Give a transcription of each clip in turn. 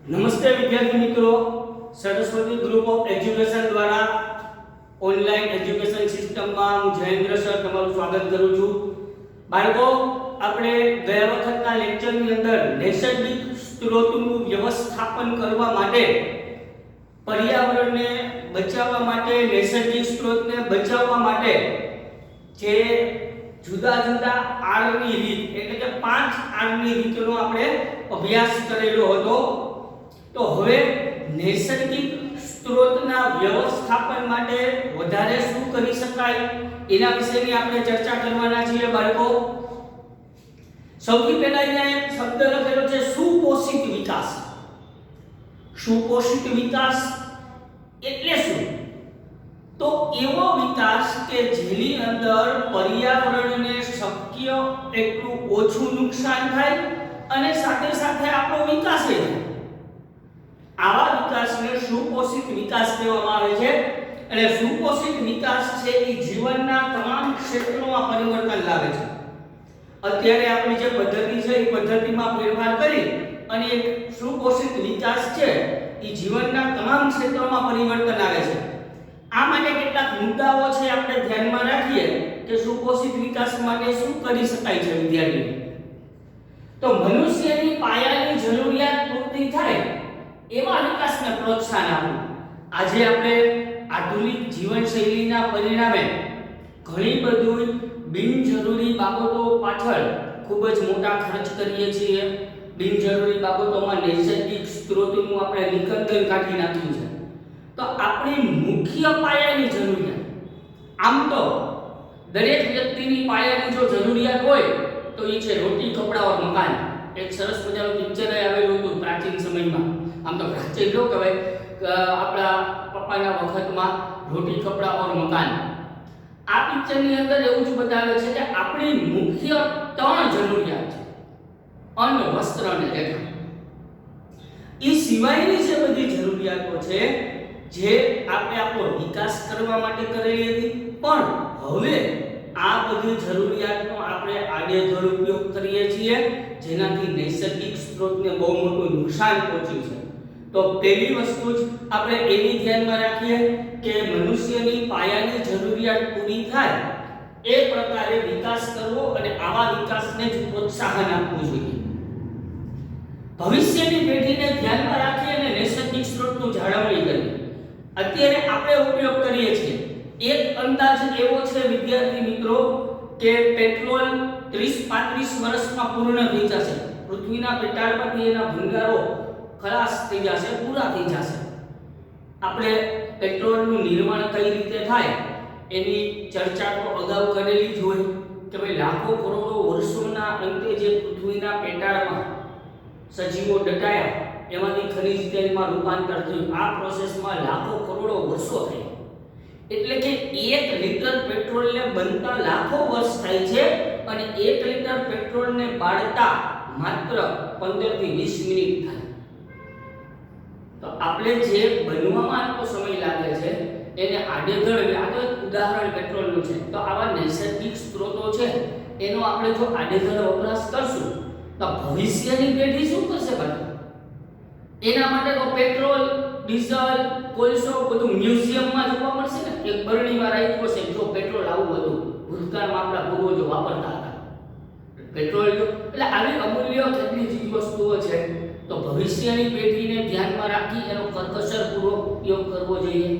નમસ્તે વિદ્યાર્થી મિત્રો, સરસ્વતી ગ્રુપ ઓફ એજ્યુકેશન દ્વારા ઓનલાઈન એજ્યુકેશન સિસ્ટમમાં હું જયેન્દ્ર સર તમારું સ્વાગત કરું છું. બાળકો, આપણે ગયા વખતના લેક્ચરની અંદર નૈસર્ગિક સ્ત્રોતનું વ્યવસ્થાપન કરવા માટે, પર્યાવરણને બચાવવા માટે, નૈસર્ગિક સ્ત્રોતને બચાવવા માટે જે જુદા જુદા આળની રીત એટલે કે 5 આળની રીતનો આપણે અભ્યાસ કરેલો હતો. તો હવે નૈસર્ગિક સ્ત્રોતના વ્યવસ્થાપન માટે વધારે શું કરી શકાય એના વિશેની આપણે ચર્ચા કરવાના છીએ. બાળકો, સૌથી પહેલા અહીંયા એક શબ્દ લખેલો છે સુપોષિત વિકાસ. સુપોષિત વિકાસ એટલે શું? તો એવો વિકાસ કે જેની અંદર પર્યાવરણને શક્ય એટલું ઓછું નુકસાન થાય અને સાથે સાથે આપણો વિકાસ થાય. આવા વિકાસને સુપોષિત વિકાસ કહેવામાં આવે છે. અને સુપોષિત વિકાસ છે એ જીવનના તમામ ક્ષેત્રોમાં પરિવર્તન લાવે છે. અત્યારે આપણી જે પદ્ધતિ છે એ પદ્ધતિમાં ફેરફાર કરી અને એક સુપોષિત વિકાસ છે એ જીવનના તમામ ક્ષેત્રોમાં પરિવર્તન આવે છે. આ માટે કેટલાક મુદ્દાઓ છે આપણે ધ્યાનમાં રાખીએ કે સુપોષિત વિકાસ માટે શું કરી શકાય છે. વિદ્યાર્થીઓ, તો મનુષ્યની પાયાની જરૂરિયાત પૂર્તિ થાય એવા વિકાસને પ્રોત્સાહન આપવું. આજે આપણે આધુનિક જીવનશૈલીના પરિણામે ઘણી બધી બિનજરૂરી બાબતો પાછળ ખૂબ જ મોટા ખર્ચ કરીએ છીએ. બિનજરૂરી બાબતોમાં નૈસર્ગિક સ્ત્રોતનું આપણે નિકંદન કાઢી નાખ્યું છે. તો આપણી મુખ્ય પાયાની જરૂરિયાત, આમ તો દરેક વ્યક્તિની પાયાની જો જરૂરિયાત હોય તો એ છે રોટી, કપડાં ઓર મકાન. એક સરસ મજાનું પિક્ચર આવેલું હતું પ્રાચીન સમયમાં. આમ તો પ્રાચીન જો કહેવાય, આપણા પપ્પાના વખતમાં રોટી, કપડાં ઓર મકાન. આ પિક્ચરની અંદર એવું જ બતાવે છે કે આપણી મુખ્ય 3 જરૂરિયાત છે: અન્ન, વસ્ત્ર અને રહેઠાણ. એ સિવાયની જે બધી જરૂરિયાતો છે જે આપણે આપણો વિકાસ કરવા માટે કરેલી હતી, પણ હવે આ બધી જરૂરિયાતનો આપણે આડેધડ ઉપયોગ કરીએ છીએ, જેનાથી નૈસર્ગિક સ્ત્રોતને બહુ મોટું નુકસાન પહોંચ્યું છે. તો પહેલી વસ્તુ જ આપણે એની ધ્યાનમાં રાખીએ કે મનુષ્યની પાયાની જરૂરિયાત પૂરી થાય એ પ્રકારે વિકાસ કરવો અને આવા વિકાસને જ પ્રોત્સાહન આપવું જોઈએ. ભવિષ્યની પેઢીને ધ્યાનમાં રાખી અને નૈસર્ગિક સ્ત્રોતનું જાળવણી કરવી. અત્યારે આપણે ઉપયોગ કરીએ છીએ, એક અંદાજ એવો છે વિદ્યાર્થી મિત્રો કે પેટ્રોલ 30-35 વર્ષમાં પૂર્ણ થઈ જશે. પૃથ્વીના પેટાળમાંથી એના ભંગારો ખલાસ થઈ જશે, પૂરા થઈ જશે. આપણે પેટ્રોલનું નિર્માણ કઈ રીતે થાય એની ચર્ચા તો અગાઉ કરેલી જ હોય કે ભાઈ લાખો કરોડો વર્ષોના અંતે જે પૃથ્વીના પેટાળમાં સજીવો દટાયા એમાંથી ખનિજ તેલમાં રૂપાંતર થયું. આ પ્રોસેસમાં લાખો કરોડો વર્ષો થઈ. એટલે કે 1 લિટર પેટ્રોલને બનતા લાખો વર્ષ થાય છે અને 1 લિટર પેટ્રોલને બાળતા માત્ર 15 થી 20 મિનિટ થાય. તો આપણે જે બનવામાં આટલો સમય લાગે છે એને આડેધડ, આ તો એક ઉદાહરણ પેટ્રોલનું છે. તો આવા નૈસર્ગિક સ્ત્રોતો છે એનો આપણે જો આડેધડ વપરાશ કરશું તો ભવિષ્યની પેઢી શું કરશે? ભાઈ, એના માટે તો પેટ્રોલ, ડીઝલ, કોલસો બધું મ્યુઝિયમમાં જોવા મળશે ને. એક બરણીમાં રાખ્યું છે જો પેટ્રોલ આવું હતું ભૂતકાળમાં આપણા પૂર્વજો વાપરતા હતા પેટ્રોલ. એટલે આવી અમૂલ્ય કેટલી ચીજ વસ્તુઓ છે. તો ભવિષ્યની પેઢીને ધ્યાનમાં રાખી એનો કરકસરપૂર્વક ઉપયોગ કરવો જોઈએ.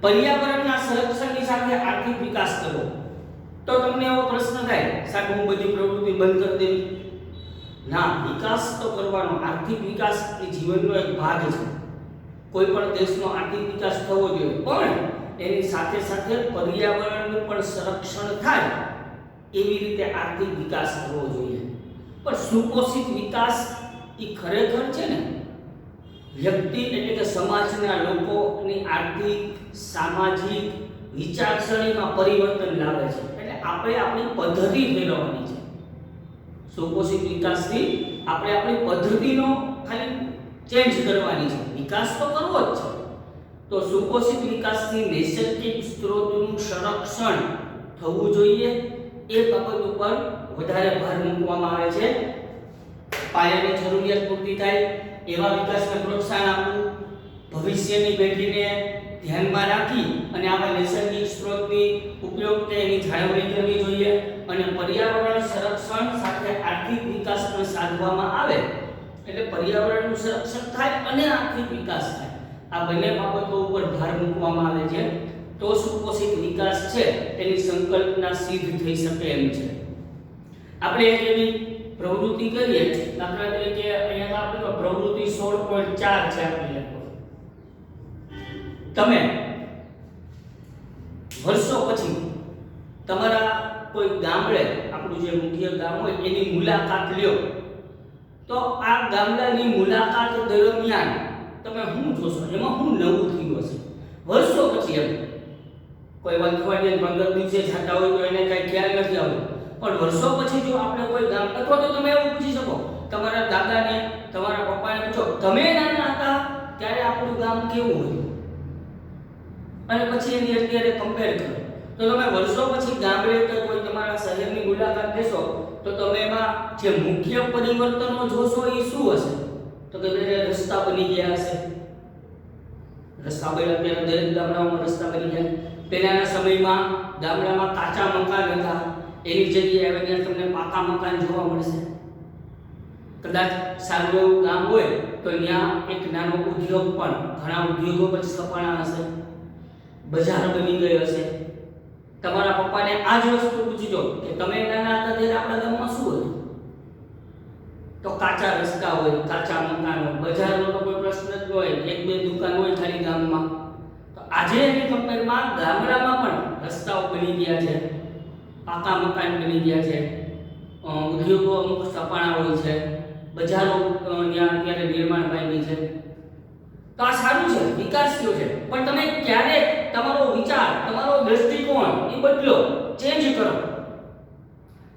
પર્યાવરણના સંરક્ષણની સાથે આર્થિક વિકાસ કરવો. તો તમને એવો પ્રશ્ન થાય, સાહેબ હું બધી પ્રવૃત્તિ બંધ કરી દેવી? ના, વિકાસ તો કરવાનો. આર્થિક વિકાસ એ જીવનનો એક ભાગ છે. કોઈ પણ દેશનો આર્થિક વિકાસ થવો જોઈએ, પણ એની સાથે સાથે પર્યાવરણનું પણ સંરક્ષણ થાય એવી રીતે આર્થિક વિકાસ કરવો જોઈએ. પણ સુપોષિત વિકાસ એ ખરેખર છે ને વ્યક્તિ એટલે કે સમાજના લોકોની આર્થિક, સામાજિક વિચારસરણીમાં પરિવર્તન લાવે છે. એટલે આપણે આપણી પદ્ધતિ ફેરવવાની છે. સુપોષિત વિકાસથી આપણે આપણી પદ્ધતિનો ખાલી ચેન્જ કરવાની છે. વિકાસ તો કરવો જ છે. તો સુપોષિત વિકાસથી નૈસર્ગિક સ્ત્રોતનું સંરક્ષણ થવું જોઈએ. એ બાબત ઉપર વધારે ભાર મૂકવામાં આવે છે. પાયાની જરૂરિયાત પૂર્તિ થાય એવા વિકાસને પ્રોત્સાહન આપવું, ભવિષ્યની પેઢીને ધ્યાનમાં રાખી અને આવા નૈસર્ગિક સ્ત્રોતની ઉપયોગ એની જાળવણી કરવી જોઈએ અને પર્યાવરણ સંરક્ષણ સાથે આર્થિક વિકાસ પણ સાધવામાં આવે એટલે પર્યાવરણનું સંરક્ષણ થાય અને આર્થિક વિકાસ થાય. આ બંને બાબતો ઉપર ભાર મૂકવામાં આવે છે તો સુપોષિત વિકાસ છે એની સંકલ્પના સિદ્ધ થઈ શકે એમ છે. આપણે એક એવી પ્રવૃત્તિ કરીએ, દાખલા તરીકે અહીંયા આપણે પ્રવૃત્તિ 16.4 છે. આપણે તમે વર્ષો પછી તમારા કોઈ ગામડે, આપણું જે મુખ્ય ગામ હોય એની મુલાકાત લ્યો તો આ ગામડાની મુલાકાત દરમિયાન તમે શું જોશો, એમાં શું નવું થયું હશે વર્ષો પછી? એમ કોઈ અઠવાડિયે 15 દિવસે જતા હોય તો એને કઈ ખ્યાલ નથી આવતો, પણ વર્ષો પછી જો આપણે કોઈ ગામ, અથવા તો તમે એવું પૂછી શકો તમારા દાદાને, તમારા પપ્પાને પૂછો તમે નાના હતા ત્યારે આપણું ગામ કેવું હતું અને પછી એની અત્યારે કમ્પેર કરો તો તમે વર્ષો પછી ગામડે કે કોઈ તમારા શહેરની મુલાકાત લેશો તો તમે એમાં જે મુખ્ય પરિવર્તનો જોશો એ શું હશે? તો કે રસ્તા બની ગયા હશે. રસ્તા બન્યા, અત્યારે દરેક ગામડાઓમાં રસ્તા બની ગયા. પહેલાના સમયમાં ગામડામાં કાચા મકાન હતા, એની જગ્યાએ હવે ત્યાં તમને પાકા મકાન જોવા મળશે. કદાચ સારું એવું ગામ હોય તો ત્યાં એક નાનો ઉદ્યોગ પણ, ઘણા ઉદ્યોગો પછી સ્થપાણા હશે, બજાર બની ગઈ હશે. તમારા પપ્પાને આ જ વસ્તુ પૂછજો કે તમે નાના હતા ત્યારે આપણા ગામમાં શું હતું? તો કાચા રસ્તા હોય, કાચા મકાન હોય, બજારનો તો કોઈ પ્રશ્ન જ હોય, એક બે દુકાન હોય ખાલી ગામમાં. તો આજે એની કમ્પેરમાં ગામડામાં પણ રસ્તાઓ બની ગયા છે, પાકા મકાન બની ગયા છે, ઉદ્યોગો અમુક સ્થપાણા હોય છે, બજારો ત્યાં અત્યારે નિર્માણ પામી છે. તો આ સારું છે, વિકાસ થયો છે, પણ તમે ક્યારે તમારો વિચાર, તમારો દૃષ્ટિકોણ એ બદલો, ચેન્જ કરો.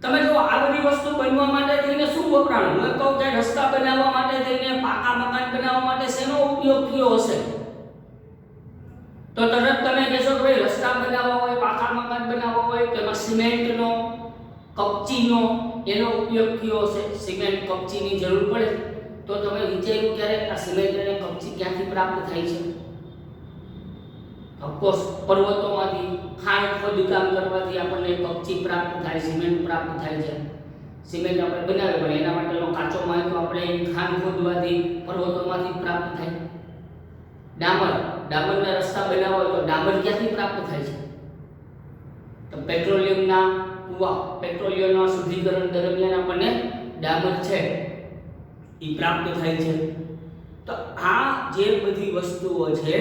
તમે જો આ બધી વસ્તુ બનવા માટે થઈને શું વપરાણું? હું કહું કે રસ્તા બનાવવા માટે થઈને, પાકા મકાન બનાવવા માટે શેનો ઉપયોગ થયો હશે? તો તરત તમે કહેશો કે ભાઈ રસ્તા બનાવવા હોય, પાકા મકાન બનાવવા હોય તો એમાં સિમેન્ટનો, કપચીનો એનો ઉપયોગ થયો હશે. સિમેન્ટ, કપચીની જરૂર પડે તો તમે વિચાર્યું ક્યારે આ સિમેન્ટ અને કપચી ક્યાંથી પ્રાપ્ત થાય છે? ઓફકોર્સ પર્વતોમાંથી ખાણ ખોદકામ કરવાથી આપણને કપચી પ્રાપ્ત થાય, સિમેન્ટ પ્રાપ્ત થાય છે. સિમેન્ટ આપણે બનાવે પણ એના માટેનો કાચો માલ તો આપણે ખાણ ખોદવાથી પર્વતોમાંથી પ્રાપ્ત થાય. ડામરના રસ્તા બનાવવા હોય તો ડામર ક્યાંથી પ્રાપ્ત થાય છે? તો પેટ્રોલિયમના કુવા, પેટ્રોલિયમના શુદ્ધિકરણ દરમિયાન આપણને ડામર છે એ પ્રાપ્ત થાય છે. તો આ જે બધી વસ્તુઓ છે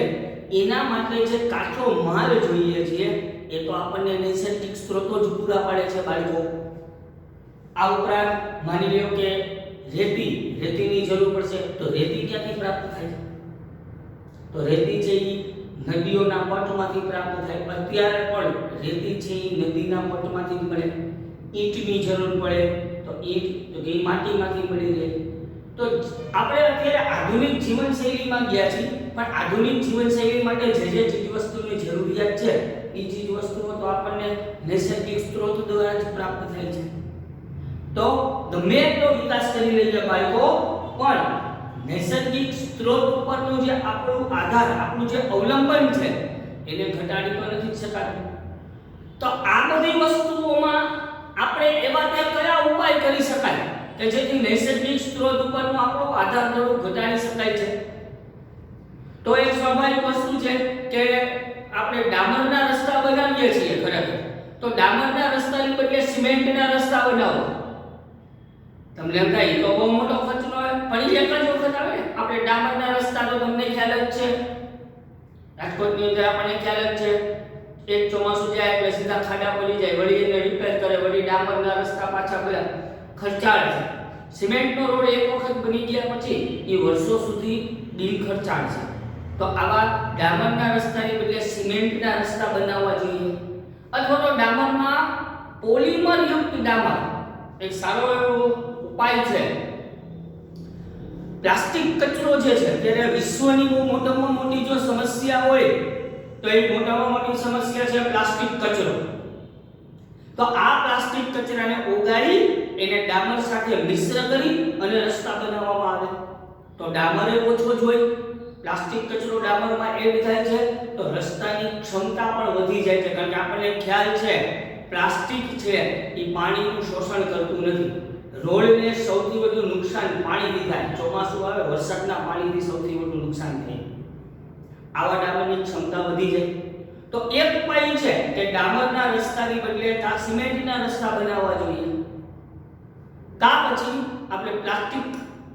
એના માટે જે કાચો માલ જોઈએ છે એ તો આપણને નૈસર્ગિક સ્ત્રોતો જ પૂરા પાડે છે બાળકો. આ ઉપરાંત માની લો કે રેતીની જરૂર પડશે તો રેતી ક્યાંથી પ્રાપ્ત થાય છે? તો રેતી છે એ નદીઓના પટમાંથી પ્રાપ્ત થાય. અત્યારે પણ રેતી છે એ નદીના પટમાંથી મળે. ઈંટની જરૂર પડે તો ઈંટ તો એ માટીમાંથી મળી રહે. તો આપણે અત્યારે આધુનિક જીવનશૈલીમાં ગયા છીએ, પણ આધુનિક જીવનશૈલી માટે જે ચીજવસ્તુની જરૂરિયાત છે એ ચીજવસ્તુઓ તો આપણને નૈસર્ગિક સ્ત્રોત દ્વારા જ પ્રાપ્ત થાય છે. તો ગમે એટલો વિકાસ કરી લઈએ બાળકો, પણ નૈસર્ગિક સ્ત્રોત ઉપરનું જે આપણું આધાર, આપણું જે અવલંબન છે એને ઘટાડી તો નથી શકાતું. તો આ બધી વસ્તુઓમાં આપણે એવા કયા ઉપાય કરી શકાય કે જેથી નૈસર્ગિક સ્ત્રોત ઉપરનો આપણો આધાર થોડો ઘટાડી શકાય છે? તો એક સ્વાભાવિક વસ્તુ છે કે આપણે ડામરના રસ્તા બનાવીએ છીએ ખરેખર, તો ડામરના રસ્તાની બદલે સિમેન્ટના રસ્તા બનાવો. તમને એમ થાય તો બહુ મોટો ખર્ચ ન હોય, પણ એક જ વખત આવે ને. આપણે ડામરના રસ્તા તો તમને ખ્યાલ જ છે, રાજકોટની અંદર આપણને ખ્યાલ જ છે, એક ચોમાસું જાય એટલે સીધા ખાડા પડી જાય, વળી એને રિપેર કરે, વળી ડામરના રસ્તા પાછા બધા ખર્ચાળ છે. સિમેન્ટનો રોડ એક વખત બની ગયા પછી એ વર્ષો સુધી ડીલ ખર્ચાળ છે. તો આવા ડામરના રસ્તાની બદલે સિમેન્ટના રસ્તા બનાવવા જોઈએ, અથવા તો ડામરમાં પોલિમર યુક્ત ડામર એક સારો એવો ઉપાય છે. પ્લાસ્ટિક કચરો જે છે ત્યારે વિશ્વની બહુ મોટામાં મોટી જો સમસ્યા હોય તો એક મોટામાં મોટી સમસ્યા છે પ્લાસ્ટિક કચરો. તો આ પ્લાસ્ટિક કચરાને ઓગાળી એને ડામર સાથે મિશ્ર કરી અને રસ્તા બનાવવામાં આવે. તો ડામર એ ઓછો જોઈ, પ્લાસ્ટિક કચરો ડામરમાં એડ થાય છે તો રસ્તાની ક્ષમતા પણ વધી જાય છે. કારણ કે આપણને ખ્યાલ છે પ્લાસ્ટિક છે એ પાણીનું શોષણ કરતું નથી. રોડને સૌથી વધુ નુકસાન પાણીથી થાય. ચોમાસું આવે વરસાદના પાણીથી સૌથી વધુ નુકસાન થાય. આવા ડામરની ક્ષમતા વધી જાય. તો એક ઉપાય છે કે ડામરના રસ્તાની બદલે સિમેન્ટના રસ્તા બનાવવા જોઈએ. કા પછી આપણે પ્લાસ્ટિક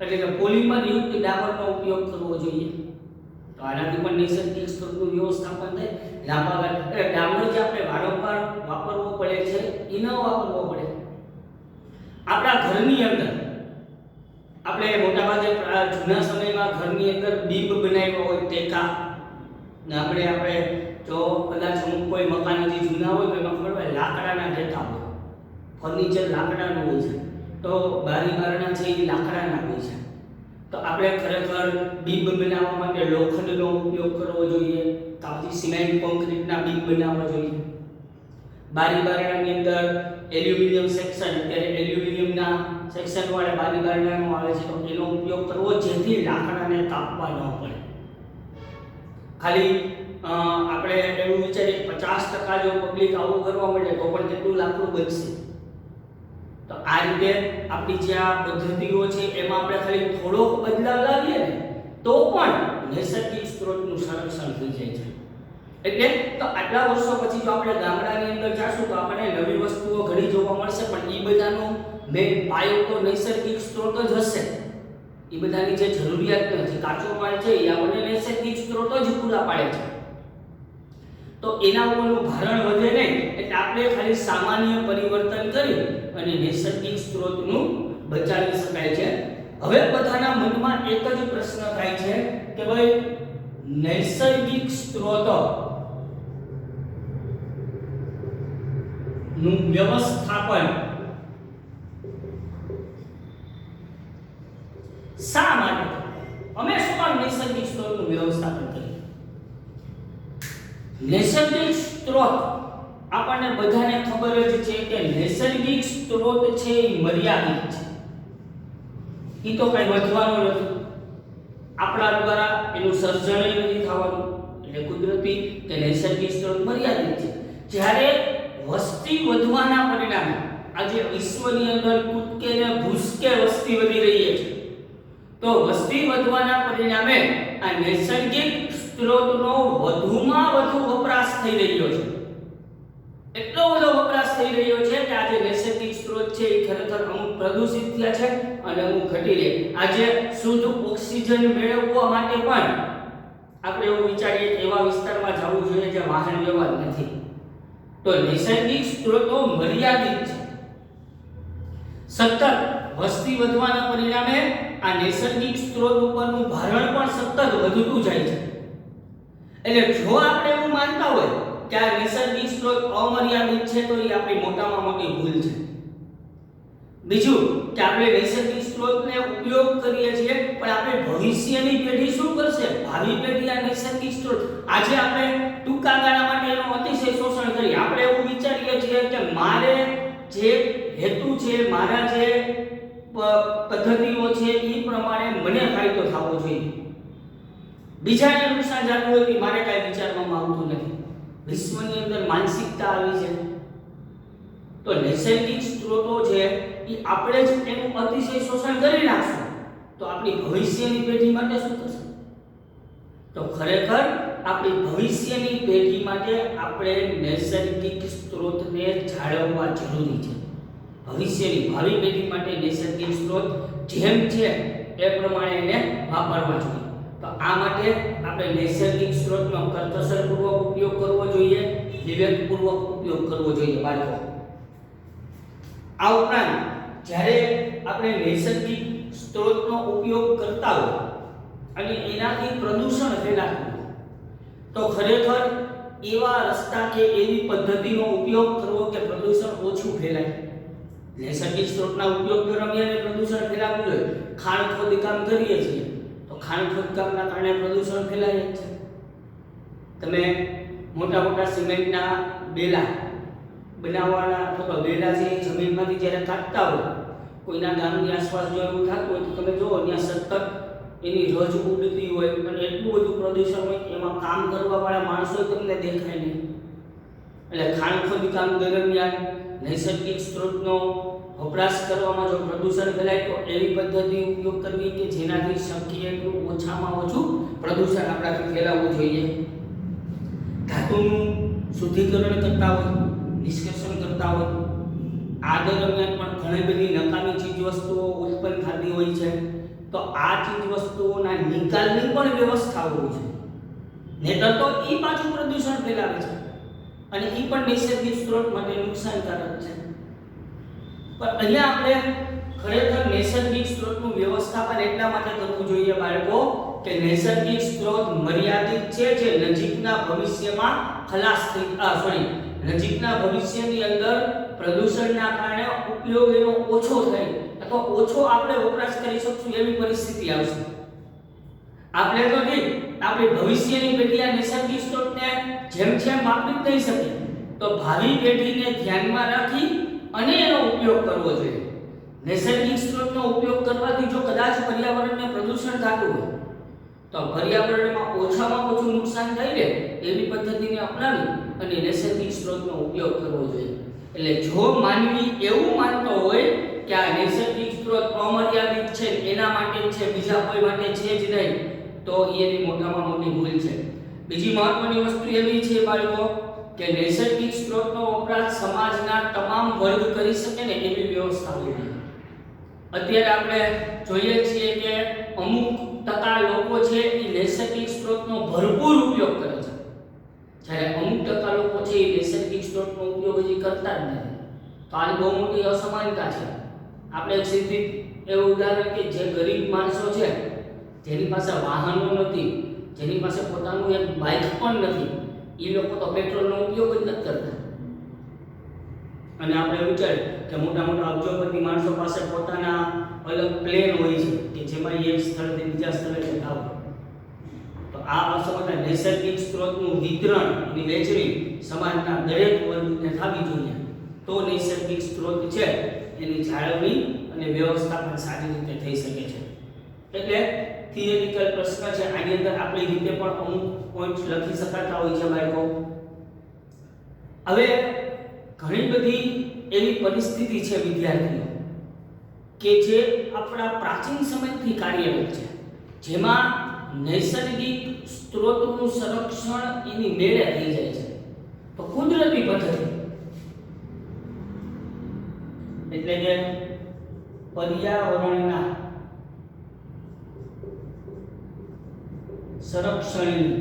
એટલે કે પોલિમર યુક્ત ડામરનો ઉપયોગ કરવો જોઈએ. તો આનાથી પણ નૈસર્ગિક સ્ત્રોતનું વ્યવસ્થાપન થાય. લાંબા ગાળે એટલે ડામર જે આપણે વારંવાર વાપરવો પડે છે એ ન વાપરવો પડે. આપણા ઘરની અંદર આપણે મોટાભાગે જૂના સમયમાં ઘરની અંદર બીમ બનાવ્યા હોય ટેકા ને આપણે જો કદાચ અમુક કોઈ મકાન જે જૂના હોય તો એમાં ખબર હોય લાકડાના ટેકા હોય, ફર્નિચર લાકડાનું હોય છે, તો બારી બારણા છે એ લાકડાના હોય છે. તો આપણે ખરેખર બીમ બનાવવા માટે લોખંડનો ઉપયોગ કરવો જોઈએ, કાચી સિમેન્ટ કોન્ક્રીટના બીમ બનાવવા જોઈએ. બારી બારણાની અંદર એલ્યુમિનિયમ સેક્શન, અત્યારે એલ્યુમિનિયમના સેક્શન વાળા બારી બારણાનો આવે છે તો એનો ઉપયોગ કરવો જેથી લાકડાને કાપવા ન પડે. ખાલી આપણે એવું વિચારીએ 50% જો પબ્લિક આવું કરવા માંડે તો પણ કેટલું લાકડું બચશે. તો આ રીતે આપણી જે આ પદ્ધતિઓ છે એમાં આપણે ખાલી થોડોક બદલાવ લાવીએ ને તો પણ નૈસર્ગિક સ્ત્રોતનું સંરક્ષણ થઈ જાય છે. એટલે તો આટલા વર્ષો પછી જો આપણે ગામડાની અંદર જાશું તો આપણને નવી વસ્તુઓ ઘણી જોવા મળશે, પણ એ બધાનો મેઇન પાયો તો નૈસર્ગિક સ્ત્રોત જ હશે. એ બધાની જે જરૂરિયાત નથી, કાચો માલ છે એ આપણને નૈસર્ગિક સ્ત્રોતો જ પૂરા પાડે છે. તો એના ઉપરનું ભારણ વધે નહીં, એટલે આપણે ખાલી સામાન્ય પરિવર્તન કરી અને નૈસર્ગિક સ્ત્રોતનું બચાવી શકાય છે. હવે બધાના મનમાં એક જ પ્રશ્ન થાય છે કે ભાઈ નૈસર્ગિક સ્ત્રોતો નું વ્યવસ્થાપન શા માટે? અમે શું કામ નૈસર્ગિક સ્ત્રોતનું વ્યવસ્થાપન કરીએ? નૈસર્ગિક સ્ત્રોત આપણને બધાને ખબર જ છે કે નૈસર્ગિક સ્ત્રોત છે એ મર્યાદિત છે. એ તો કઈ વધવાનું નથી, આપણા દ્વારા એનું સર્જન નથી થવાનું. એટલે કુદરતી કે નૈસર્ગિક સ્ત્રોત મર્યાદિત છે. જ્યારે વસ્તી વધવાના પરિણામે આજે વિશ્વની અંદર કૂદકે ને ભૂસકે વસ્તી વધી રહી છે, તો વસ્તી વધવાના પરિણામે આ નૈસર્ગિક સ્ત્રોતનો વધુમાં વધુ વપરાશ થઈ રહ્યો છે. એટલો બધો વપરાશ થઈ રહ્યો છે કે આજે નૈસર્ગિક સ્ત્રોત છે એ ખરેખર અમુક પ્રદૂષિત થયા છે અને અમુક ઘટી રહ્યા. આજે શુદ્ધ ઓક્સિજન મેળવવા માટે પણ આપણે એવું વિચારીએ કે એવા વિસ્તારમાં જવું જોઈએ જે વાહન વ્યવહાર નથી. તો નૈસર્ગિક સ્ત્રોતો મર્યાદિત છે. સતત વસ્તી વધવાના પરિણામે આ નૈસર્ગિક સ્ત્રોત ઉપરનું ભારણ પણ સતત વધતું જાય છે. એટલે જો આપણે એવું માનતા હોય કે આ નૈસર્ગિક સ્ત્રોત અમર્યાદિત છે તો એ આપણી મોટામાં મોટી ભૂલ છે. બીજું કે આપણે નૈસર્ગિક સ્ત્રોતને ઉપયોગ કરીએ છીએ પણ આપણે ભવિષ્યની પેઢી શું કરશે? ભાવિ પેઢી આ નૈસર્ગિક સ્ત્રોત આજે આપણે ટૂંકા ગાળા માટે એનું અતિશય શોષણ કરીએ. આપણે એવું વિચારીએ છીએ કે મારે જે હેતુ છે, મારા જે પદ્ધતિઓ છે એ પ્રમાણે મને ફાયદો થવો જોઈએ. બીજાને નુકસાન જતું હોય કે મારે કાંઈ વિચારવામાં આવતું નથી. વિશ્વની અંદર માનસિકતા આવી છે. તો નૈસર્ગિક સ્ત્રોતો છે એ આપણે જ એનું અતિશય શોષણ કરી નાખશું તો આપણી ભવિષ્યની પેઢી માટે શું થશે? તો ખરેખર આપણી ભવિષ્યની પેઢી માટે આપણે નૈસર્ગિક સ્ત્રોતને જાળવવા જરૂરી છે. ભવિષ્યની ભાવિ પેઢી માટે નૈસર્ગિક સ્ત્રોત જેમ છે એ પ્રમાણે એને વાપરવા જોઈએ. તો આ માટે આપણે નૈસર્ગિક સ્ત્રોતનો કરકસરપૂર્વક ઉપયોગ કરવો જોઈએ, વિવેકપૂર્વક ઉપયોગ કરવો જોઈએ બાળકો. આ ઉપરાંત જ્યારે આપણે નૈસર્ગિક સ્ત્રોતનો ઉપયોગ કરતા હોય અને એનાથી પ્રદૂષણ ફેલાતું હોય તો ખરેખર એવા રસ્તા કે એવી પદ્ધતિનો ઉપયોગ કરવો કે પ્રદૂષણ ઓછું ફેલાય. નૈસર્ગિક સ્ત્રોતના ઉપયોગ દરમિયાન પ્રદૂષણ ફેલાતું હોય. ખાણ ખોદકામ કરીએ છીએ તો ખાણ ખોદકામના કારણે પ્રદૂષણ ફેલાય છે. તમે મોટા મોટા સિમેન્ટના બેલા બનાવવાના અથવા વેલા છે એ જમીનમાંથી જ્યારે કાઢતા હોય, કોઈના ગામની આસપાસ જો એવું થતું હોય તો તમે જુઓ ત્યાં સતત એની રજ ઉડતી હોય અને એટલું બધું પ્રદૂષણ હોય કે એમાં કામ કરવાવાળા માણસો તમને દેખાય નહીં. એટલે ખાણ ખોદકામ દરમિયાન નૈસર્ગિક સ્ત્રોતનો વપરાશ કરવામાં જો પ્રદૂષણ ફેલાય તો એવી પદ્ધતિ ઉપયોગ કરવી કે જેનાથી શક્ય એટલું ઓછામાં ઓછું પ્રદૂષણ આપણાથી ફેલાવવું જોઈએ. ધાતુનું શુદ્ધિકરણ કરતા હોય, નિષ્કર્ષણ કરતા હોય, આ દરમિયાન પણ ઘણી બધી નકામી ચીજ વસ્તુઓ ઉત્પન્ન થતી હોય છે. તો આ ચીજ વસ્તુઓના નિકાલની પણ વ્યવસ્થા હોય છે, નહીતર તો એ પાછું પ્રદૂષણ ફેલાવે છે અને એ પણ નૈસર્ગિક સ્ત્રોત માટે નુકસાનકારક છે. પણ અહીંયા આપણે ખરેખર નૈસર્ગિક સ્ત્રોતનું વ્યવસ્થાપન એટલા માટે કરવું જોઈએ બાળકો કે નૈસર્ગિક સ્ત્રોત મર્યાદિત છે, જે નજીકના ભવિષ્યમાં નજીકના ભવિષ્યની અંદર પ્રદૂષણના કારણે ઉપયોગ એનો ઓછો થાય અથવા ઓછો આપણે વપરાશ કરી શકશું એવી પરિસ્થિતિ આવશે. આપણે તો ઠીક, આપણી ભવિષ્યની પેઢી આ નૈસર્ગિક સ્ત્રોતને જેમ વાપરી જ નહીં શકે, તો ભાવિ પેઢીને ધ્યાનમાં રાખી અને એનો ઉપયોગ કરવો જોઈએ. નૈસર્ગિક સ્ત્રોતનો ઉપયોગ કરવાથી જો કદાચ પર્યાવરણને પ્રદૂષણ થતું હોય તો પર્યાવરણમાં ઓછામાં ઓછું નુકસાન થાય ને એવી પદ્ધતિને અપનાવી અને નૈસર્ગિક સ્ત્રોતનો ઉપયોગ કરવો જોઈએ. એટલે જો માનવી એવું માનતો હોય કે આ નૈસર્ગિક સ્ત્રોત અમર્યાદિત છે, એના માટે જ છે, બીજા કોઈ માટે છે જ નહીં, તો એની મોટામાં મોટી ભૂલ છે. બીજી મહત્વની વસ્તુ એવી છે બાળકો કે નૈસર્ગિક સ્ત્રોતનો વપરાશ સમાજના તમામ વર્ગ કરી શકે ને એવી વ્યવસ્થા હોવી જોઈએ. અત્યારે આપણે જોઈએ છીએ કે અમુક ટકા લોકો છે એ નૈસર્ગિક સ્ત્રોતનો ભરપૂર ઉપયોગ કરે છે, જ્યારે અમુક ટકા લોકો છે એ નૈસર્ગિક સ્ત્રોતનો ઉપયોગ હજી કરતા જ નથી. તો આ બહુ મોટી અસમાનતા છે. આપણે એક સીધી એવું ઉદાહરણ કે જે ગરીબ માણસો છે, જેની પાસે વાહનો નથી, જેની પાસે પોતાનું એક બાઇક પણ નથી, એ લોકો તો પેટ્રોલનો ઉપયોગ જ નથી કરતા. અને આપણે વિચારીએ કે મોટા મોટા અબજોપતિ માણસો પાસે પોતાના અલગ પ્લેન હોય છે કે જેમાં એક સ્થળથી બીજા સ્થળે જતા હોય. તો આ અસમાનતા નૈસર્ગિક સ્ત્રોતનું વિતરણ અને વહેંચણી સમાજના દરેક વર્ગને થવી જોઈએ, તો નૈસર્ગિક સ્ત્રોત છે એની જાળવણી અને વ્યવસ્થાપન સારી રીતે થઈ શકે છે. એટલે થિયરિકલ પ્રશ્ન છે, આની અંદર આપણી રીતે પણ અમુક પોઈન્ટ્સ લખી શકાતા હોય છે બાળકો. હવે ઘણી બધી એવી પરિસ્થિતિ છે વિદ્યાર્થીઓ કે જે આપણા પ્રાચીન સમયથી કાર્યરત છે, જેમાં નૈસર્ગિક સ્ત્રોતનું સંરક્ષણ એની મેળે થઈ જાય છે. તો કુદરતી પદ્ધતિ એટલે કે પર્યાવરણના સંરક્ષણની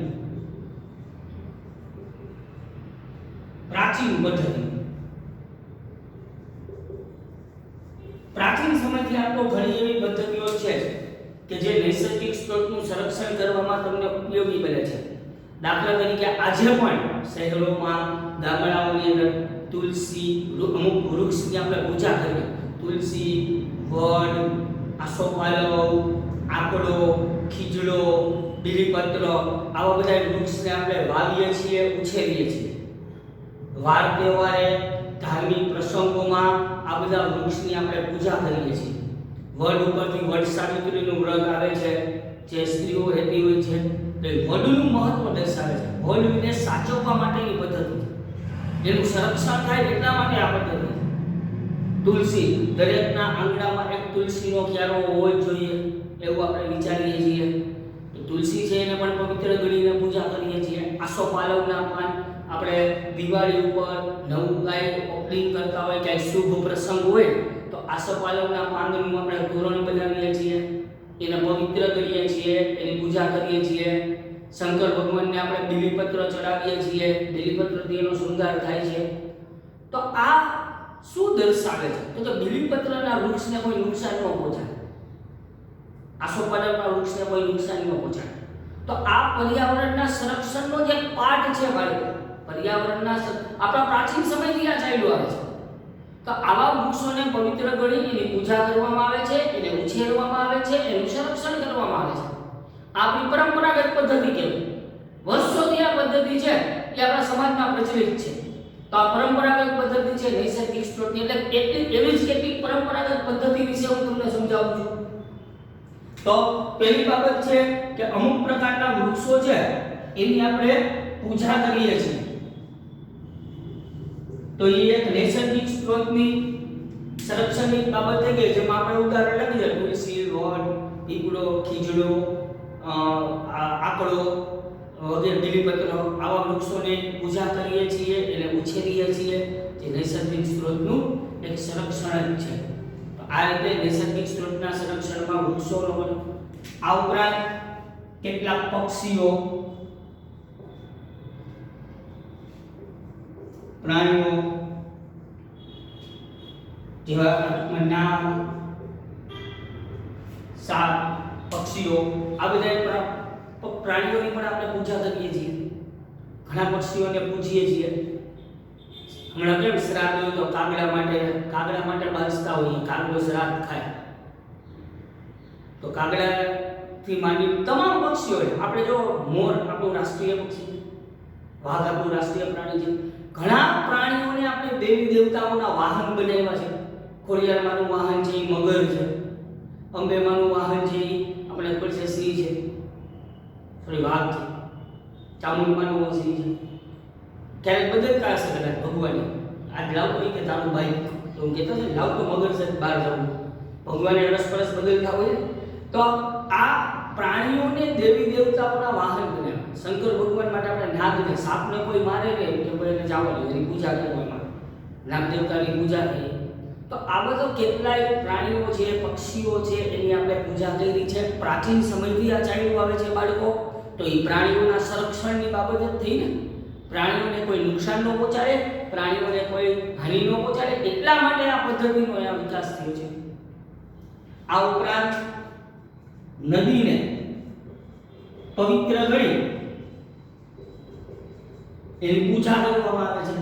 પ્રાચીન પદ્ધતિ. પ્રાચીન સમયથી આપણો ઘણી એવી પદ્ધતિઓ છે કે જે નૈસર્ગિક સ્ત્રોતનું સંરક્ષણ કરવામાં તમને ઉપયોગી બને છે. દાખલા તરીકે આજે પણ શહેરોમાં, ગામડાઓની અંદર તુલસી, અમુક વૃક્ષની આપણે પૂજા કરીએ. તુલસી, વડ, આસોપાલવ, આકડો, ખીજડો, બીલીપત્ર, આવા બધા વૃક્ષને આપણે વાવીએ છીએ, ઉછેરીએ છીએ. વાર તહેવારે, ધાર્મિક પ્રસંગોમાં આ બધા વૃક્ષની આપણે પૂજા કરીએ છીએ. વડ ઉપરથી વડ સાવિત્રીનું વ્રત આવે છે, જે સ્ત્રીઓ રહેતી હોય છે, તો વડનું મહત્વ દર્શાવે છે. વડને સાચવવા માટેની પદ્ધતિ છે, એનું સંરક્ષણ થાય એટલા માટે આ પદ્ધતિ. તુલસી, દરેકના આંગણામાં એક તુલસીનો ક્યારો હોવો જ જોઈએ એવું આપણે વિચારીએ છીએ. તો તુલસી છે એને પણ પવિત્ર ગણીને પૂજા કરીએ છીએ. આસોપાલવના પાન આપણે દિવાળી ઉપર નવું કાંઈ ઓપનિંગ કરતા હોય, ક્યાંય શુભ પ્રસંગ હોય તો આસોપાલવના પાનનું આપણે તોરણ બનાવીએ છીએ, એને પવિત્ર કરીએ છીએ, એની પૂજા કરીએ છીએ. શંકર ભગવાનને આપણે બીલીપત્ર ચડાવીએ છીએ, બીલીપત્રથી એનો શૃંગાર થાય છે. તો આ શું દર્શાવે છે? તો કે બીલીપત્રના વૃક્ષને કોઈ નુકસાન ન પહોંચાડે, આસોપાલવના વૃક્ષને કોઈ નુકસાન ન પહોંચાડે. તો આ પર્યાવરણના સંરક્ષણનો જે પાઠ છે બાળકો, પર્યાવરણના આપણા પ્રાચીન સમયથી આ ચાલ્યું આવે છે. તો આવા વૃક્ષોને પવિત્ર ગણી એની પૂજા કરવામાં આવે છે, એને ઉછેરવામાં આવે છે, એનું સંરક્ષણ કરવામાં આવે છે. આપણી પરંપરાગત પદ્ધતિ કહેવાય. વર્ષોથી આ પદ્ધતિ છે એ આપણા સમાજમાં પ્રચલિત છે. તો આ પરંપરાગત પદ્ધતિ છે નૈસર્ગિક સ્ત્રોતની, એટલે એવી જ કેટલીક પરંપરાગત પદ્ધતિ વિશે હું તમને સમજાવું છું. તો પહેલી બાબત છે કે અમુક પ્રકારના વૃક્ષો છે એની આપણે પૂજા કરીએ છીએ. તો એ એક નૈસર્ગિક સ્ત્રોતની સંરક્ષણની બાબત થઈ ગઈ, જેમાં આપણે ઉદાહરણ લઈએ તુલસી, વડ, પીપળો, ખીજડો, આકડો વગેરે, બીલીપત્ર, આવા વૃક્ષોને પૂજા કરીએ છીએ, એને ઉછેરીએ છીએ, જે નૈસર્ગિક સ્ત્રોતનું એક સંરક્ષણ જ છે. તો આ રીતે નૈસર્ગિક સ્ત્રોતના સંરક્ષણમાં વૃક્ષોનો, આ ઉપરાંત કેટલાક પક્ષીઓ, પ્રાણીઓ જેવા નાગ, સાપ, પક્ષીઓ, આ બધા પ્રાણીઓની પણ આપણે પૂજા કરીએ છીએ. ઘણા પક્ષીઓને પૂજીએ છીએ. હમણાં કેમ શ્રાદ્ધ હોય તો કાગડા માટે બાંધતા હોઈએ, કાગડો શ્રાદ્ધ ખાય. તો કાગડાથી માંડી તમામ પક્ષીઓ, આપણે જો મોર આપણું રાષ્ટ્રીય પક્ષી, વાઘ આપણું રાષ્ટ્રીય પ્રાણી છે. ઘણા પ્રાણીઓને આપણે દેવી દેવતાઓના વાહન બનાવ્યા છે. ખોડિયારમાંનું વાહન છે એ મગર છે, અંબેમાનું વાહન છે એ આપણે ખબર છે સિંહ છે, સોરી વાઘ છે, ચામુંડમાનું સિંહ છે. ક્યારેક બદલતા હશે કદાચ ભગવાને, આજ લાવ કોઈ કે તારું બાઈક, તો હું કહેતો છે લાવ તો મગર છે બહાર જવું, ભગવાને રસપરસ બદલતા હોય. તો આ પ્રાણીઓને દેવી દેવતાઓના વાહન બનાવ્યા. શંકર ભગવાન માટે આપણે નાગને, સાપને કોઈ મારે નહીં કે કોઈ એને જવા દે, એની પૂજા કરવામાં, નાગ દેવતાની પૂજા કરી. તો આ બધો કેટલાય પ્રાણીઓ છે, પક્ષીઓ છે, એની આપણે પૂજા કરી છે. પ્રાચીન સમયથી આ ચાલ્યું આવે છે બાળકો. તો એ પ્રાણીઓના સંરક્ષણની બાબત જ થઈ ને. પ્રાણીઓને કોઈ નુકસાન ન પહોંચાડે, પ્રાણીઓને કોઈ હાનિ ન પહોંચાડે, એટલા માટે આ પદ્ધતિનો આ વિકાસ થયો છે. આ ઉપરાંત નદીને પવિત્ર ગણી એની પૂજા કરવામાં આવે છે,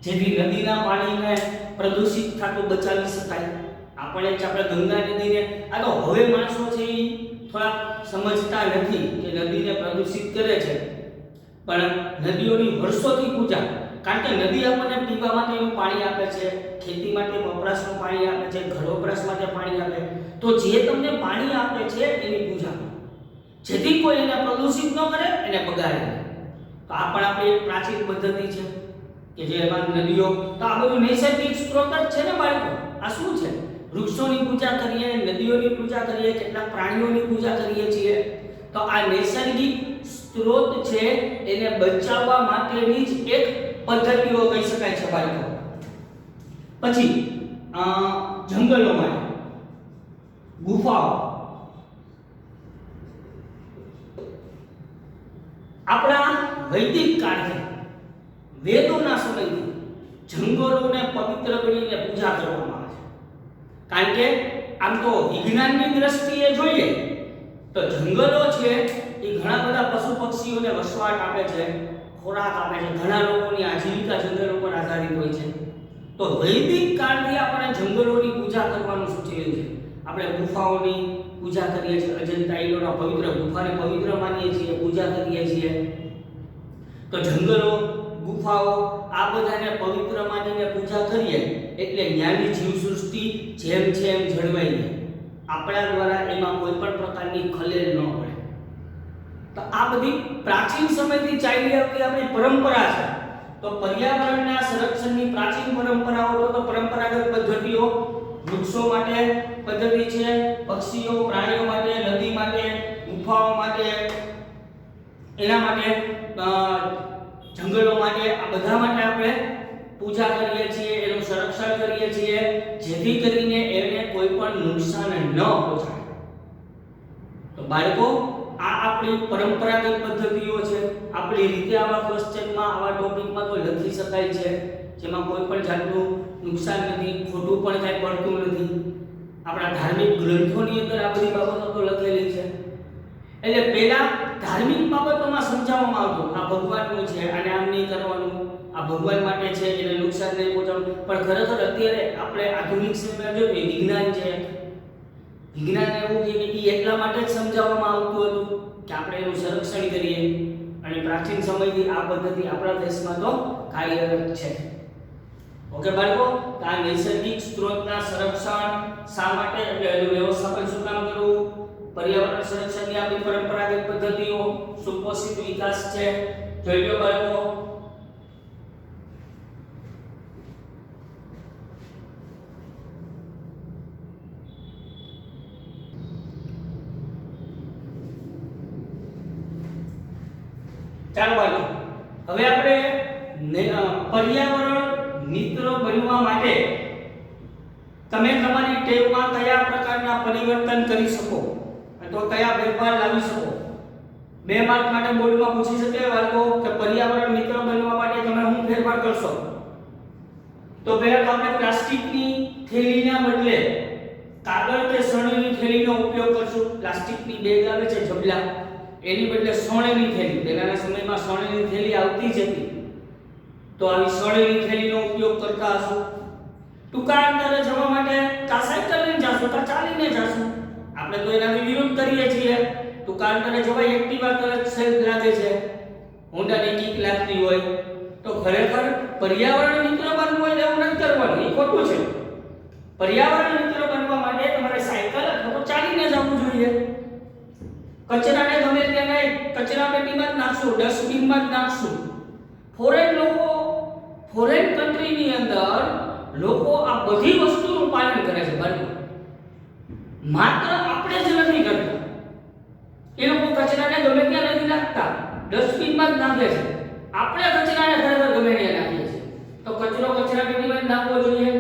જેથી નદીના પાણીને પ્રદૂષિત થતું બચાવી શકાય. આપણે ગંગા નદીને, આ તો હવે માણસો છે એ થોડા સમજતા નથી કે નદીને પ્રદૂષિત કરે છે, પણ નદીઓની વર્ષોથી પૂજા, કારણ કે નદી આપણને પીવા માટેનું પાણી આપે છે, ખેતી માટે વપરાશનું પાણી આપે છે, ઘર વપરાશ માટે પાણી આપે. તો જે તમને પાણી આપે છે એની પૂજા, જેથી કોઈ એને પ્રદૂષિત ન કરે, એને બગાડે. તો આ પણ આપણી એક પ્રાચીન પદ્ધતિ છે કે જે એમાં નદીઓ, તો આ બધું નૈસર્ગિક સ્ત્રોત જ છે ને બાળકો. આ શું છે? વૃક્ષોની પૂજા કરીએ, નદીઓની પૂજા કરીએ, કેટલાક પ્રાણીઓની પૂજા કરીએ છીએ. તો આ નૈસર્ગિક સ્ત્રોત છે એને બચાવવા માટેની જ એક પદ્ધતિઓ કહી શકાય છે બાળકો. પછી જંગલોમાં, ગુફાઓ, આપણા વૈદિક કાળથી, વેદોના સમયથી જંગલોને પવિત્ર ગણીને પૂજા કરવામાં આવે છે. કારણ કે આમ તો વિજ્ઞાનની દ્રષ્ટિએ જોઈએ તો જંગલો છે એ ઘણા બધા પશુ પક્ષીઓને વસવાટ આપે છે, ખોરાક આપે છે. ઘણા લોકોની આજીવિકા જંગલો પર આધારિત હોય છે. તો વૈદિક કાળથી આપણે જંગલોની પૂજા કરવાનું સૂચવેલું છે. આપણે ગુફાઓની પૂજા કરીએ છીએ, અજંતા ઇલોરા પવિત્ર ગુફાને પવિત્ર માનીએ છીએ, પૂજા કરીએ છીએ. તો જંગલો, ગુફાઓ, આ બધાને પવિત્ર માનીને પૂજા કરીએ એટલે જ્ઞાની જીવસૃષ્ટિ જેમ છે એમ જળવાઈ રહે. આપણા દ્વારા એમાં કોઈ પણ પ્રકારની ખલેલ ન પડે. તો આ બધી પ્રાચીન સમયથી ચાલી આવતી આપણી પરંપરા છે. તો પર્યાવરણના સંરક્ષણની પ્રાચીન પરંપરાઓ, તો પરંપરાગત પદ્ધતિઓ, વૃક્ષો માટે પદ્ધતિ છે, પક્ષીઓ, પ્રાણીઓ માટે, નદી માટે, ગુફાઓ માટે, એના માટે જંગલો માટે, આ બધા માટે આપણે પૂજા કરીએ છીએ, એનું સંરક્ષણ કરીએ છીએ, જેથી કરીને એને કોઈ પણ નુકસાન ન પહોંચાડે. તો બાળકો, આ આપણી પરંપરાગત પદ્ધતિઓ છે. આપણી રીતે આવા ક્વેશ્ચનમાં, આવા ટોપિકમાં તો લખી શકાય છે, જેમાં કોઈ પણ જાતનું નુકસાન નથી, ખોટું પણ કાંઈ પડતું નથી. આપણા ધાર્મિક ગ્રંથોની અંદર આ બધી બાબતો તો લખેલી છે. એટલે પહેલા ધાર્મિક બાબતોમાં સમજાવવામાં આવતું, આ ભગવાનનું છે, આને આમ નહીં કરવાનું, આ ભગવાન માટે છે, એને નુકસાન નહીં પહોંચાડવું. પણ ખરેખર અત્યારે આપણે આધુનિક સમયમાં જોઈએ, વિજ્ઞાન છે, વિજ્ઞાન એવું કે એટલા માટે જ સમજાવવામાં આવતું હતું કે આપણે એનું સંરક્ષણ કરીએ. અને પ્રાચીન સમયથી આ પદ્ધતિ આપણા દેશમાં તો કાર્યરત છે. ઓકે બાળકો, આ નૈસર્ગિક સ્ત્રોતના સંરક્ષણ શા માટે એટલે એનું વ્યવસ્થાપન શું કામ કરવું, પર્યાવરણ સંરક્ષણની આપણી પરંપરાગત પદ્ધતિઓ સુપોષિત વિકાસ છે. જોઈ લો બાળકો, ચાલો બાળકો, હવે આપણે પર્યાવરણ મિત્ર બનવા માટે તમે તમારી ટેવમાં કયા પ્રકારના પરિવર્તન કરી શકો તો કયા ફેરફાર લાવી શકો. 2 માર્ક માટે બોર્ડમાં પૂછી શકે બાળકો કે પર્યાવરણ મિત્ર બનવા માટે તમે શું ફેરફાર કરશો. તો પહેલા તો આપણે પ્લાસ્ટિકની થેલીના બદલે કાગળ કે શણની થેલીનો ઉપયોગ કરશું. પ્લાસ્ટિકની બેગ આવે છે જબલા, એની બદલે શણની થેલી, પહેલાના સમયમાં શણની થેલી આવતી જ હતી, તો આવી શણની થેલીનો ઉપયોગ કરતા હશું. ટૂંકા અંતરે જવા માટે કા સાયકલ લઈને જાશું કા ચાલીને જાશું. આપણે તો એનાથી વિરોધ કરીએ છીએ. ટૂંકા અંતરે જવાય એક્ટિવા તરત સેફ લાગે છે, હોન્ડાની કિક લાગતી હોય. તો ખરેખર પર્યાવરણ મિત્ર બનવું હોય એવું નથી કરવાનું, એ ખોટું છે. પર્યાવરણ મિત્ર બનવા માટે તમારે સાયકલ અથવા તો ચાલીને જવું જોઈએ. કચરાને ગમે ત્યાં કચરા પેટીમાં જ નાખશું, ડસ્ટબિનમાં જ નાખશું. ફોરેન કન્ટ્રીની અંદર લોકો આ બધી વસ્તુનું પાલન કરે છે બાળકો, માત્ર આપણે જ નથી કરતા. એ લોકો કચરાને ગમે ત્યાં નથી નાખતા, ડસ્ટબિનમાં જ નાખે છે. આપણે કચરાને ખરેખર ગમે ત્યાં નાખીએ છીએ. તો કચરો કચરા પેટીમાં જ નાખવો જોઈએ.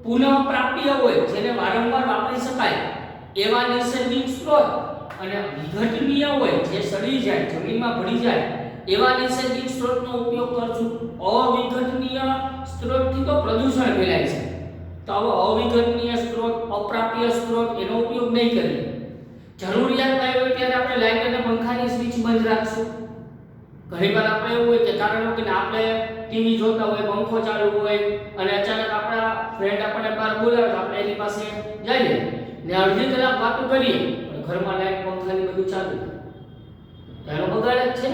પુનઃ પ્રાપ્ય હોય, જેને વારંવાર વાપરી શકાય એવા નૈસર્ગિક સ્ત્રોત, અને વિઘટનીય હોય, જે સડી જાય, જમીનમાં ભળી જાય એવા નૈસર્ગિક સ્ત્રોતનો ઉપયોગ કરશું. અવિઘટનીય સ્ત્રોતથી તો પ્રદૂષણ ફેલાય છે, તો આવો અવિઘટનીય સ્ત્રોત, અપ્રાપ્ય સ્ત્રોત એનો ઉપયોગ નહીં કરીએ. જરૂરિયાત થાય હોય ત્યારે આપણે લાઇટ અને પંખાની સ્વિચ બંધ રાખશું. ઘણીવાર આપણે એવું હોય કે કારણ કે આપણે ટીવી જોતા હોય, પંખો ચાલુ હોય અને અચાનક આપણા ફ્રેન્ડ આપણને બહાર બોલાવે તો આપણે એની પાસે જઈએ ને અડધી કલાક વાતો કરીએ, ઘરમાં લાઈટ પંખાની બધું ચાલુ, એનો બગાડ જ છે.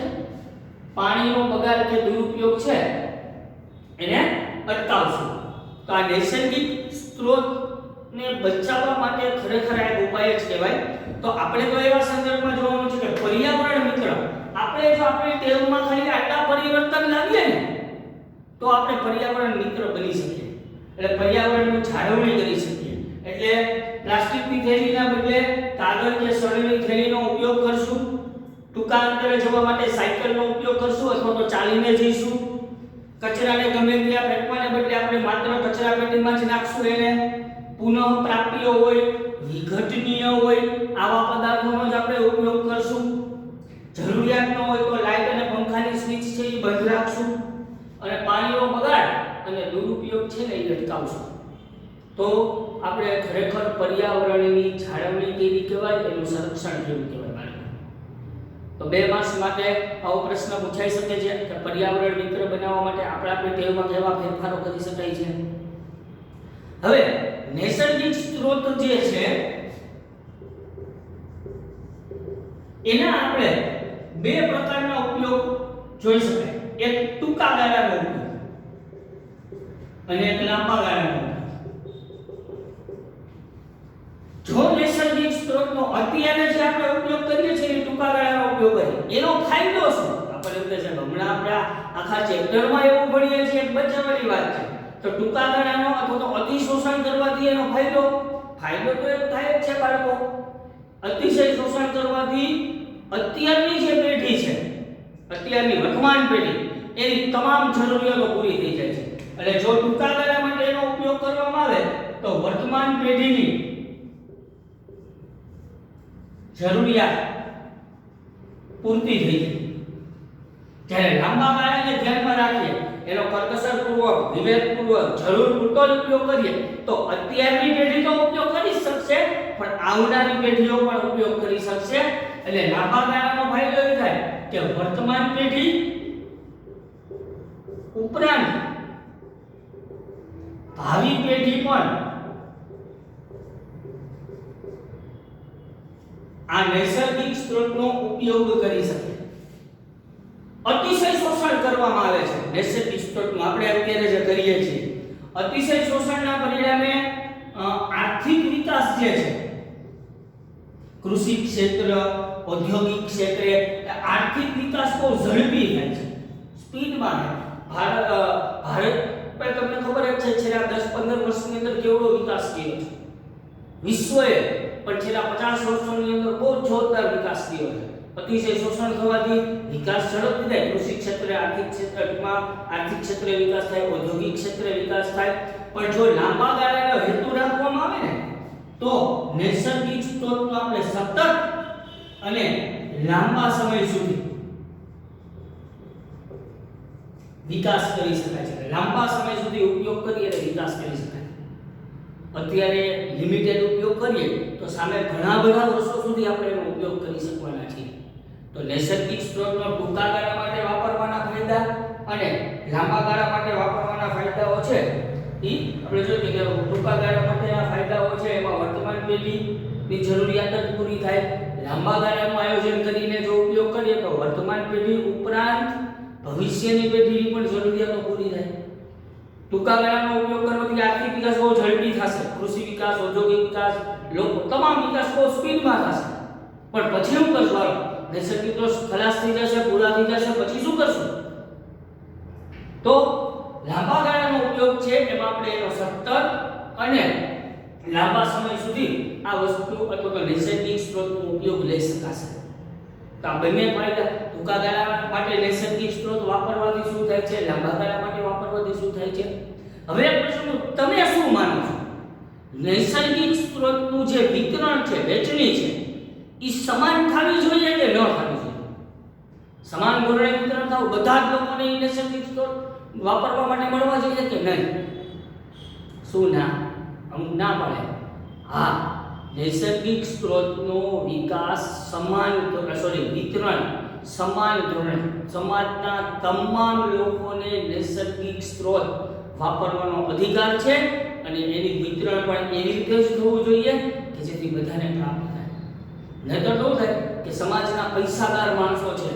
પાણીનો બગાડ કે દુરુપયોગ છે એને અટકાવશું. તો આ નૈસર્ગિક સ્ત્રોતને બચાવવા માટે ખરેખર આ એક ઉપાય જ કહેવાય. તો આપણે તો એવા સંદર્ભમાં જોવાનું છે કે પર્યાવરણ મિત્ર, આપણે જો આપણી ટેવમાં ખાલી આટલા પરિવર્તન લાવીએ ને તો આપણે પર્યાવરણ મિત્ર બની શકીએ, એટલે પર્યાવરણની જાળવણી કરી શકીએ. એટલે પ્લાસ્ટિકની થેલીના બદલે કાગળ કે શણની થેલીનો ઉપયોગ કરશું. ટૂંકા અંતરે જવા માટે સાયકલનો ઉપયોગ કરશું અથવા તો ચાલીને જઈશું. કચરાને ગમે ત્યાં ફેંકવાને બદલે આપણે માત્ર કચરા પેટીમાં જ નાખશું. એને પુનઃ પ્રાપ્ય હોય, વિઘટનીય હોય આવા પદાર્થોનો જ આપણે ઉપયોગ કરશું. જરૂરિયાત ન હોય તો લાઇટ અને પંખાની સ્વિચ છે એ બંધ રાખશું. અને પાણીનો બગાડ અને દુરુપયોગ છે ને એ અટકાવશું. તો આપણે ખરેખર પર્યાવરણની જાળવણી કેવી કહેવાય, એનું સંરક્ષણ કેવું કહેવાય. તો 2 માર્ક્સ માટે આવો પ્રશ્ન પૂછાઈ શકે છે કે પર્યાવરણ મિત્ર બનાવવા માટે આપણી ટેવમાં કેવા ફેરફારો કરી શકાય છે. હવે નૈસર્ગિક સ્ત્રોત જે છે એના આપણે 2 પ્રકારના ઉપયોગ જોઈ શકાય. એક ટૂંકા ગાળાનો ઉપયોગ અને એક લાંબા ગાળાનો ઉપયોગ. જો નૈસર્ગિક સ્ત્રોતનો અત્યારે જે આપણે ઉપયોગ કરીએ છીએ એ ટૂંકા ગાળાનો ઉપયોગ કરીએ, એનો ફાયદો શું? આપણે એવું કહે છે હમણાં આપણે આખા ચેપ્ટરમાં એવું ભણીએ છીએ, એક બચાવવાની વાત છે. તો ટૂંકા ગાળાનો અથવા તો અતિશોષણ કરવાથી એનો ફાયદો તો એ થાય જ છે બાળકો. અતિશય શોષણ કરવાથી અત્યારની જે પેઢી છે, અત્યારની વર્તમાન પેઢી, એની તમામ જરૂરિયાતો પૂરી થઈ જાય છે. એટલે જો ટૂંકા ગાળા માટે એનો ઉપયોગ કરવામાં આવે તો વર્તમાન પેઢીની જરૂરિયાત પૂર્તિ થઈ જાય. જ્યારે લાંબા ગાળાને ધ્યાનમાં રાખીએ, એનો કરકસરપૂર્વક, વિવેકપૂર્વક, જરૂર પૂરતો જ ઉપયોગ કરીએ તો અત્યારની પેઢી તો ઉપયોગ કરી શકશે, પણ આવનારી પેઢીઓ પણ ઉપયોગ કરી શકશે. એટલે લાંબા ગાળાનો ફાયદો એ થાય કે વર્તમાન પેઢી ઉપરાંત ભાવિ પેઢી પણ આ નૈસર્ગિક સ્ત્રોતનો ઉપયોગ કરી શકે. અતિશય શોષણ કરવામાં આવે છે નૈસર્ગિક સ્ત્રોત સ્ત્રોતનું આપણે અત્યારે જે કરીએ છીએ. અતિશય શોષણના પરિણામે આર્થિક વિકાસ જે છે કૃષિ ક્ષેત્ર, ઔદ્યોગિક ક્ષેત્રે આર્થિક વિકાસ બહુ ઝડપી થાય છે, સ્પીડમાં. ભારત પર તમને ખબર જ છે છેલ્લા 10-15 વર્ષની અંદર કેવડો વિકાસ થયો છે. વિશ્વએ પણ છેલ્લા 50 વર્ષોની અંદર બહુ જોરદાર વિકાસ થયો છે. અતિશય શોષણ થવાથી વિકાસ ઝડપથી થાય. કૃષિ ક્ષેત્રે, આર્થિક ક્ષેત્રે વિકાસ થાય, ઔદ્યોગિક ક્ષેત્રે વિકાસ થાય. પણ જો લાંબા ગાળાનો હેતુ રાખવામાં આવે ને તો નૈસર્ગિક સ્ત્રોતનો આપણે સતત અને લાંબા સમય સુધી વિકાસ કરી શકાય છે. લાંબા સમય સુધી ઉપયોગ કરીએ તો વિકાસ કરી શકાય. અત્યારે લિમિટેડ ઉપયોગ કરીએ તો સામે ઘણા બધા વર્ષો સુધી આપણે એનો ઉપયોગ કરી શકવાના છીએ. તો નૈસર્ગિક સ્ત્રોતનો ટૂંકા ગાળા માટે વાપરવાના ફાયદા અને લાંબા ગાળા માટે વાપરવાના ફાયદાઓ છે. એ આપણે જોઈએ કે ટૂંકા ગાળા માટેના ફાયદાઓ છે એમાં વર્તમાન પેઢીની જરૂરિયાત જ પૂરી થાય. લાંબા ગાળાનું આયોજન કરીને જો ઉપયોગ કરીએ તો વર્તમાન પેઢી ઉપરાંત ભવિષ્યની પેઢીની પણ જરૂરિયાતો પૂરી થાય. ટૂંકા ગાળાનો ઉપયોગ કરવાથી આર્થિક વિકાસ બહુ ઝડપી થશે. કૃષિ વિકાસ, ઔદ્યોગિક વિકાસ, તમામ વિકાસ બહુ સ્પીડમાં થશે. પણ પછી શું કરશું? નૈસર્ગિક સ્ત્રોત ખલાસ થઈ જશે, પૂરા થઈ જશે, પછી શું કરશું? તો લાંબા ગાળાનો ઉપયોગ છે એમાં આપણે એનો સતત અને લાંબા સમય સુધી આ વસ્તુ અથવા તો નૈસર્ગિક સ્ત્રોતનો ઉપયોગ લઈ શકાશે. તો આ બંને ફાયદા, ટૂંકા ગાળા માટે નૈસર્ગિક સ્ત્રોત વાપરવાથી શું થાય છે, લાંબા ગાળા માટે વાપરવાથી શું થાય છે. હવે પ્રશ્ન, તમે શું માનો છો? નૈસર્ગિક સ્ત્રોતનું જે વિતરણ છે, વહેંચણી છે, એ સમાન થવી જોઈએ કે ન થવી જોઈએ? સમાન ધોરણે વિતરણ થવું, બધા જ લોકોને નૈસર્ગિક સ્ત્રોત વાપરવા માટે મળવા જોઈએ કે નહીં? શું ના? અમુક ના પડે. હા, નૈસર્ગિક સ્ત્રોતનો વિકાસ વિતરણ સમાન ધોરણે સમાજના તમામ લોકોને નૈસર્ગિક સ્ત્રોત વાપરવાનો અધિકાર છે અને એની વિતરણ પણ એવી રીતે જ થવું જોઈએ કે જેથી બધાને પ્રાપ્ત થાય. નહીં તો શું થાય કે સમાજના પૈસાદાર માણસો છે,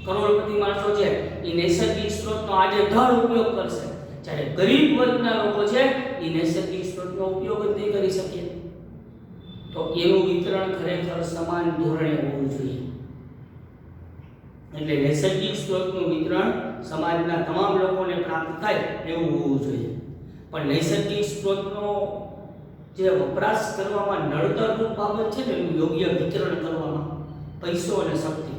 કરોડપતિ માણસો છે, એ નૈસર્ગિક સ્ત્રોતનો આજે ધડ ઉપયોગ કરશે, જ્યારે ગરીબ વર્ગના લોકો છે એ નૈસર્ગિક સ્ત્રોતનો ઉપયોગ જ નહીં કરી શકે. તો એનું વિતરણ ખરેખર સમાન ધોરણે હોવું જોઈએ. એટલે નૈસર્ગિક સ્ત્રોતનું વિતરણ સમાજના તમામ લોકોને પ્રાપ્ત થાય એવું હોવું જોઈએ. પણ નૈસર્ગિક સ્ત્રોતનો જે વપરાશ કરવામાં નડતરરૂપ બાબત છે ને એનું યોગ્ય વિતરણ કરવામાં પૈસો અને શક્તિ,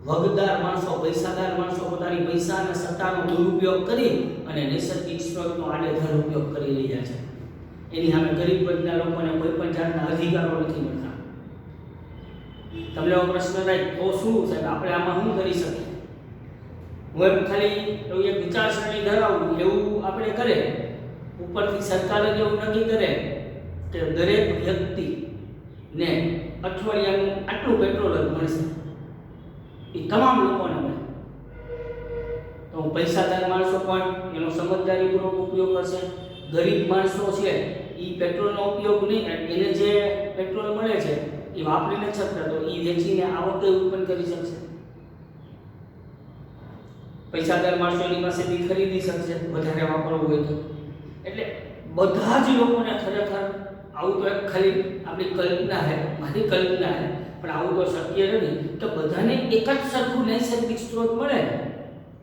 વગદાર માણસો, પૈસાદાર માણસો પોતાની પૈસા અને સત્તાનો દુરુપયોગ કરી અને નૈસર્ગિક સ્ત્રોતનો આડેધડ ઉપયોગ કરી રહ્યા છે. એની સામે ગરીબ વર્ગના લોકોને કોઈ પણ જાતના અધિકારો નથી મળતા. તમને એવો પ્રશ્ન થાય તો શું સાહેબ આપણે આમાં શું કરી શકીએ? હું એમ ખાલી એવું એક વિચારસરણી ધરાવું એવું આપણે કરે, ઉપરથી સરકાર જ એવું નક્કી કરે કે દરેક વ્યક્તિને અઠવાડિયાનું આટલું પેટ્રોલ જ મળશે, એ તમામ લોકોને મળે, તો પૈસાદાર માણસો પણ એનો સમજદારીપૂર્વક ઉપયોગ કરશે. ગરીબ માણસો છે એ પેટ્રોલનો ઉપયોગ નહીં, એને જે પેટ્રોલ મળે છે એ વાપરી નથી શકતા, તો એ વેચીને આવક ઉત્પન્ન કરી શકશે. પૈસાદાર માણસો એની પાસેથી ખરીદી શકશે વધારે વાપરવું હોય તો. એટલે બધા જ લોકોને ખરેખર આવું તો એક ખાલી આપણી કલ્પના છે, મારી કલ્પના છે, પણ આવું તો શક્ય નથી તો બધાને એક જ સરખું નૈસર્ગિક સ્ત્રોત મળે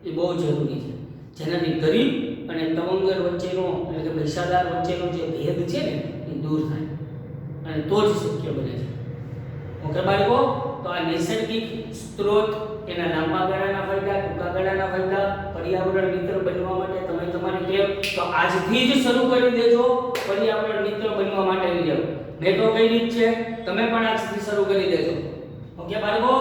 એ બહુ જરૂરી છે, જેનાથી ગરીબ અને તવંગર વચ્ચેનો એટલે કે પૈસાદાર વચ્ચેનો જે ભેદ છે ને એ દૂર થાય અને તો જ શક્ય બને છે. ઓકે બાળકો, તો આ નૈસર્ગિક સ્ત્રોત એના લાંબા ગાળાના ફાયદા, ટૂંકા ગાળાના ફાયદા, પર્યાવરણ મિત્ર બનવા માટે તમે તમારી ટેવ તો આજથી જ શરૂ કરી દેજો. પર્યાવરણ મિત્ર બનવા માટેની ટેવ મેં તો કઈ રીત છે, તમે પણ આજથી શરૂ કરી દેજો. ઓકે બાળકો.